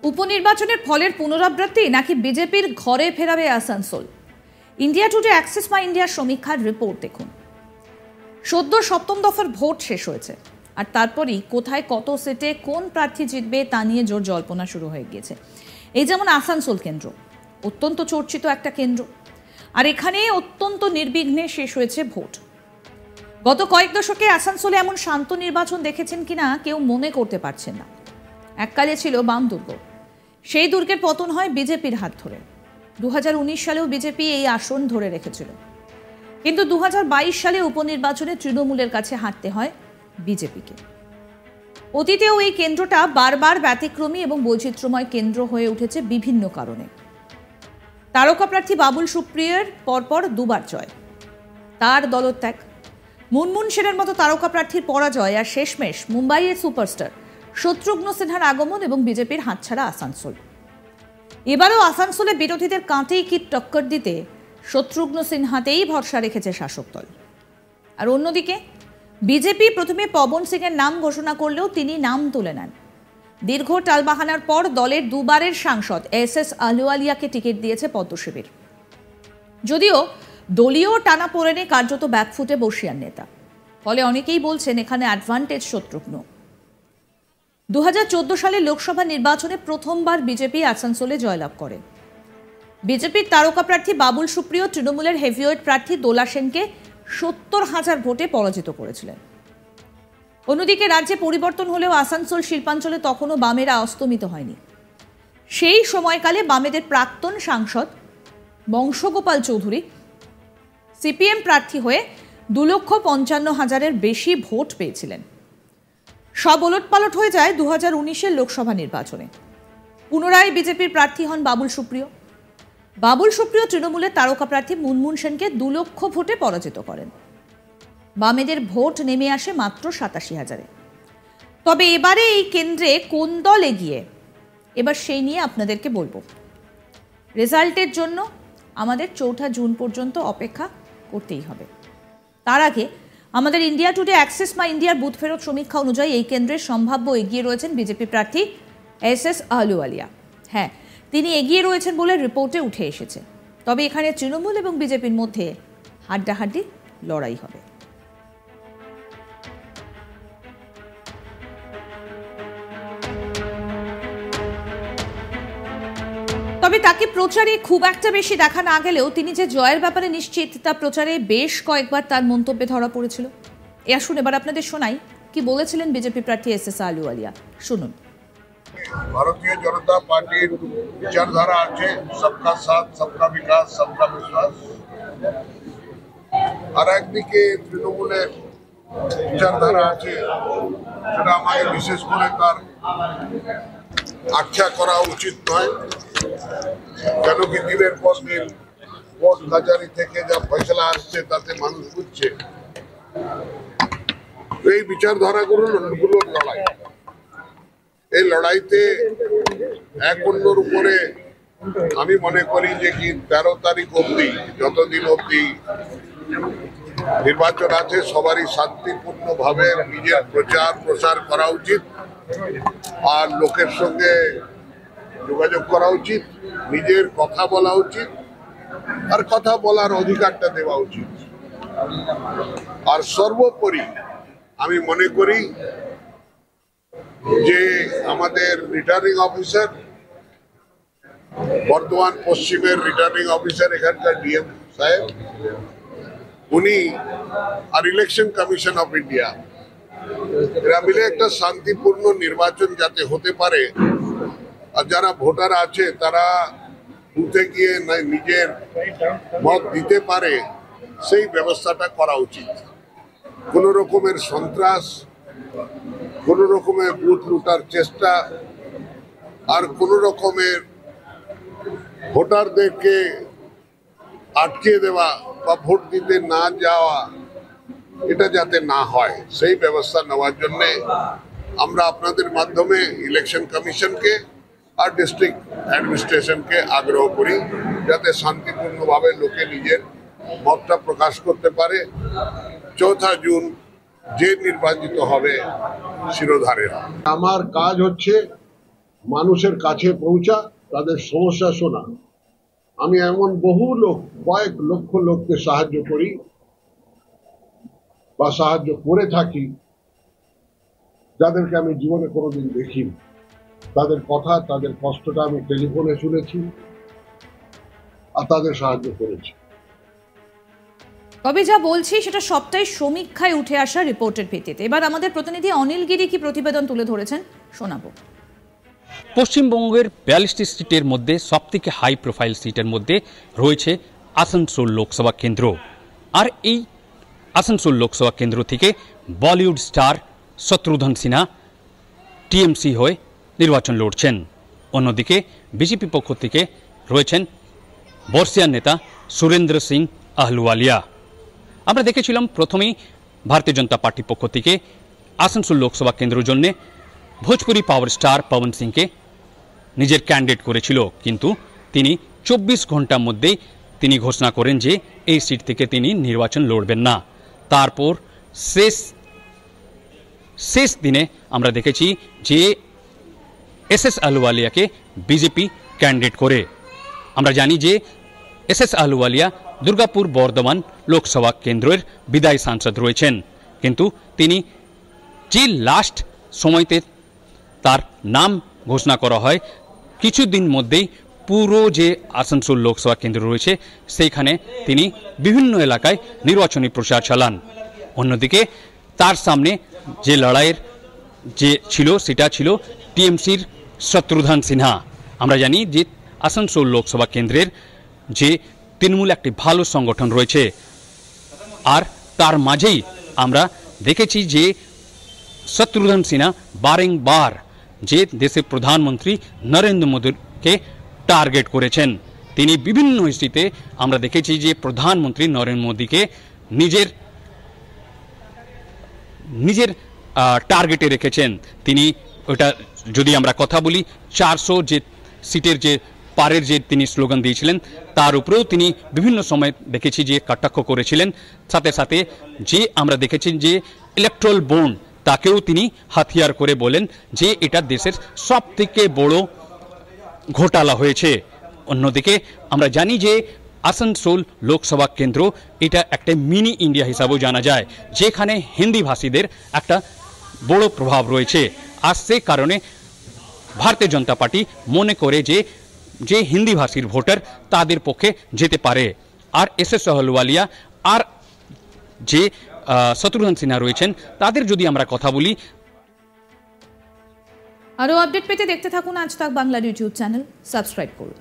উপনির্বাচনের ফলের পুনরাবৃত্তি নাকি বিজেপির ঘরে ফেরাবে আসানসোল? ইন্ডিয়া টুডে অ্যাক্সেস মাই ইন্ডিয়ার সমীক্ষার রিপোর্ট দেখুন। সদ্য সপ্তম দফার ভোট শেষ হয়েছে, আর তারপরই কোথায় কত সিটে কোন প্রার্থী জিতবে তা নিয়ে জোর জল্পনা শুরু হয়ে গিয়েছে। এই যেমন আসানসোল কেন্দ্র, অত্যন্ত চর্চিত একটা কেন্দ্র, আর এখানে অত্যন্ত নির্বিঘ্নে শেষ হয়েছে ভোট। গত কয়েক দশকে আসানসোলে এমন শান্ত নির্বাচন দেখেছেন কিনা কেউ মনে করতে পারছেন না। এককালে ছিল বাম দুর্গ, সেই দুর্গের পতন হয় বিজেপির হাত ধরে। 2019 সালেও বিজেপি এই আসন ধরে রেখেছিল, কিন্তু 2022 সালে উপনির্বাচনে তৃণমূলের কাছে হারতে হয় বিজেপিকে। অতীতেও এই কেন্দ্রটা বারবার ব্যতিক্রমী এবং বৈচিত্র্যময় কেন্দ্র হয়ে উঠেছে বিভিন্ন কারণে। তারকা প্রার্থী বাবুল সুপ্রিয়র পরপর দুবার জয়, তার দলত্যাগ, মুনমুন সেনের মতো তারকা প্রার্থীর পরাজয়, আর শেষমেশ মুম্বাইয়ের সুপারস্টার শত্রুঘ্ন সিনহার আগমন এবং বিজেপির হাতছাড়া আসানসোল। এবারও আসানসোলে বিরোধীদের কাঁটেই কি টক্কর দিতে শত্রুঘ্ন সিনহাতেই ভরসা রেখেছে শাসক দল। আর অন্যদিকে বিজেপি প্রথমে পবন সিংয়ের নাম ঘোষণা করলেও তিনি নাম তুলে নেন। দীর্ঘ টালবাহানার পর দলের দুবারের সাংসদ এস আলুওয়ালিয়াকে টিকিট দিয়েছে পদ্মশিবির। যদিও দলীয় টানাপোড়েনে কার্যত ব্যাকফুটে বর্ষিয়ার নেতা, ফলে অনেকেই বলছেন এখানে অ্যাডভান্টেজ শত্রুঘ্ন। 2014 সালের লোকসভা নির্বাচনে প্রথমবার বিজেপি আসানসোলে জয়লাভ করে। বিজেপির তারকা প্রার্থী বাবুল সুপ্রিয় তৃণমূলের হেভিওয়েট প্রার্থী দোলা সেনকে 70,000 ভোটে পরাজিত করেছিলেন। অন্যদিকে রাজ্যে পরিবর্তন হলেও আসানসোল শিল্পাঞ্চলে তখনও বামেরা অস্তমিত হয়নি। সেই সময়কালে বামেদের প্রাক্তন সাংসদ বংশগোপাল চৌধুরী সিপিএম প্রার্থী হয়ে 2,55,000-এর বেশি ভোট পেয়েছিলেন। সব ওলটপালট হয়ে যায় 2019-এর লোকসভা নির্বাচনে। পুনরায় বিজেপির প্রার্থী হন বাবুল সুপ্রিয়। বাবুল সুপ্রিয় তৃণমূলের তারকা প্রার্থী মুনমুন সেনকে 2 লক্ষ ভোটে পরাজিত করেন। বামেদের ভোট নেমে আসে মাত্র 87,000-এ। তবে এবারে এই কেন্দ্রে কোন দল এগিয়ে, এবার সেই নিয়ে আপনাদেরকে বলবো। রেজাল্টের জন্য আমাদের 4 জুন পর্যন্ত অপেক্ষা করতেই হবে। তার আগে আমাদের ইন্ডিয়া টুডে অ্যাক্সেস মাই ইন্ডিয়ার বুথ ফেরত সমীক্ষা অনুযায়ী এই কেন্দ্রের সম্ভাব্য এগিয়ে রয়েছেন বিজেপি প্রার্থী এস আলুওয়ালিয়া। হ্যাঁ, তিনি এগিয়ে রয়েছেন বলে রিপোর্টে উঠে এসেছে। তবে এখানে তৃণমূল এবং বিজেপির মধ্যে হাড্ডাহাড্ডি লড়াই হবে। তবে তাকে প্রচারে খুব একটা বেশি দেখা না গেলেও তিনি যে জয়ের ব্যাপারে নিশ্চিত তা প্রচারে বেশ কয়েকবার তার মন্তব্যে ধরা পড়েছিল। আসুন এবার আপনাদের শোনাই কি বলেছিলেন বিজেপি প্রার্থী এস আলুওয়ালিয়া। শুনুন। ভারতীয় জনতা পার্টির বিচারধারা আছে সবকা সাথ, সবকা বিকাশ, সবকা বিশ্বাস, আর একদিকে তৃণমূলের বিচারধারা আছে, সেটা আমাকে বিশেষ করে তার আখ্যা করা উচিত নয়। কেন কি দিনের পর দিন কোর্ট কাছারি থেকে যা ফয়সলা আসছে তাতে মানুষ বুঝছে এই বিচারধারাগুলোর লড়াই। এই লড়াইতে এক অন্যর উপরে আমি মনে করি যে কি 13 তারিখ অবধি, যতদিন অবধি নির্বাচন আছে, সবারই শান্তিপূর্ণভাবে নিজের প্রচার প্রসার করা উচিত, আর লোকের সঙ্গে যোগাযোগ করা উচিত, নিজের কথা বলা উচিত, আর কথা বলার অধিকারটা দেওয়া উচিত। আর সর্বোপরি আমি মনে করি যে আমাদের রিটার্নিং অফিসার, বর্ধমান পশ্চিমের রিটার্নিং অফিসার এখানকার ডিএম সাহেব, উনি আর ইলেকশন কমিশন অফ ইন্ডিয়া, এরা মিলে একটা শান্তিপূর্ণ নির্বাচন যাতে হতে পারে, আর যারা ভোটার আছে তারা বুথে গিয়ে নিজের মত দিতে পারে, সেই ব্যবস্থাটা করা উচিত। কোনো রকমের সন্ত্রাস, কোনো রকমের বুথ লুটার চেষ্টা, আর কোনো রকমের ভোটারদেরকে আটকে দেওয়া বা ভোট দিতে না যাওয়া, এটা যাতে না হয় সেই ব্যবস্থা নেওয়ার জন্যে আমরা আপনাদের মাধ্যমে ইলেকশন কমিশনকে আর ডিস্ট্রিক্ট অ্যাডমিনিস্ট্রেশনকে আগ্রহ করি যাতে শান্তিপূর্ণভাবে লোকে নিজের মতটা প্রকাশ করতে পারে। 4 জুন যে নির্বাচিত হবে শিরোধারে। আমার কাজ হচ্ছে মানুষের কাছে পৌঁছা, তাদের সমস্যা শোনা। আমি এমন বহু লোক, কয়েক লক্ষ লোককে সাহায্য করি বা সাহায্য করে থাকি যাদেরকে আমি জীবনে কোনোদিন দেখিনি। তাদের কথা, তাদের কষ্টটা আমি টেলিফোনে শুনেছি আর তাদের সাহায্য করেছি। তবে যা বলছি সেটা সবটাই সমীক্ষায় উঠে আসা রিপোর্টের ভিত্তিতে। এবার আমাদের প্রতিনিধি অনিল গিরি কি প্রতিবেদন তুলে ধরেছেন শোনাবো। পশ্চিমবঙ্গের 42টি সিটের মধ্যে সবথেকে হাই প্রোফাইল সিটের মধ্যে রয়েছে আসানসোল লোকসভা কেন্দ্র। আর এই আসানসোল লোকসভা কেন্দ্র থেকে বলিউড স্টার শত্রুঘ্ন সিনহা টিএমসি হয়ে নির্বাচন লড়ছেন। অন্যদিকে বিজেপি পক্ষ থেকে রয়েছেন বর্ষিয়ান নেতা সুরেন্দ্র সিং আহলুওয়ালিয়া। আমরা দেখেছিলাম প্রথমেই ভারতীয় জনতা পার্টির পক্ষ থেকে আসানসোল লোকসভা কেন্দ্রের জন্য ভোজপুরি পাওয়ার স্টার পবন সিংকে নিজের ক্যান্ডিডেট করেছিল, কিন্তু তিনি 24 ঘন্টার মধ্যেই তিনি ঘোষণা করেন যে এই সিট থেকে তিনি নির্বাচন লড়বেন না। তারপর শেষ দিনে আমরা দেখেছি যে এসএস আহলুওয়ালিয়াকে বিজেপি ক্যান্ডিডেট করে। আমরা জানি যে এসএস আহলুওয়ালিয়া দুর্গাপুর বর্ধমান লোকসভা কেন্দ্রের বিদায়ী সাংসদ রয়েছেন, কিন্তু তিনি যে লাস্ট সময়তে তার নাম ঘোষণা করা হয় কিছুদিন মধ্যেই পুরো যে আসানসোল লোকসভা কেন্দ্র রয়েছে সেইখানে তিনি বিভিন্ন এলাকায় নির্বাচনী প্রচার চালান। অন্যদিকে তার সামনে যে লড়াইয়ের যে ছিল সেটা ছিল টিএমসির শত্রুঘ্ন সিনহা। আমরা জানি যে আসানসোল লোকসভা কেন্দ্রের যে তৃণমূল একটি ভালো সংগঠন রয়েছে, আর তার মাঝেই আমরা দেখেছি যে শত্রুঘ্ন সিনহা বারংবার যে দেশের প্রধানমন্ত্রী নরেন্দ্র মোদীকে টার্গেট করেছেন। তিনি বিভিন্ন ইস্যুতে আমরা দেখেছি যে প্রধানমন্ত্রী নরেন্দ্র মোদীকে নিজের টার্গেটে রেখেছেন। তিনি ওটা যদি আমরা কথা বলি 400 যে সিটের যে পারের যে তিনি স্লোগান দিয়েছিলেন তার উপরেও তিনি বিভিন্ন সময় দেখেছি যে কটাক্ষ করেছিলেন। সাথে সাথে যে আমরা দেখেছি যে ইলেকট্রাল বন্ড তাকেও তিনি হাতিয়ার করে বলেন যে এটা দেশের সবথেকে বড় ঘোটালা হয়েছে। অন্যদিকে আমরা জানি যে আসানসোল লোকসভা কেন্দ্র এটা একটা মিনি ইন্ডিয়া হিসাবেও জানা যায়, যেখানে হিন্দি ভাষীদের একটা বড় প্রভাব রয়েছে। আর সে কারণে ভারতীয় জনতা পার্টি মনে করে যে হিন্দি ভাষীর ভোটার তাদের পক্ষে যেতে পারে। আর এসএস আহলুওয়ালিয়া আর যে শত্রুঘ্ন সিনহা রয়েছেন তাদের যদি আমরা কথা বলি। আরো আপডেট পেতে দেখতে থাকুন আজ তাক বাংলার ইউটিউব চ্যানেল, সাবস্ক্রাইব করুন।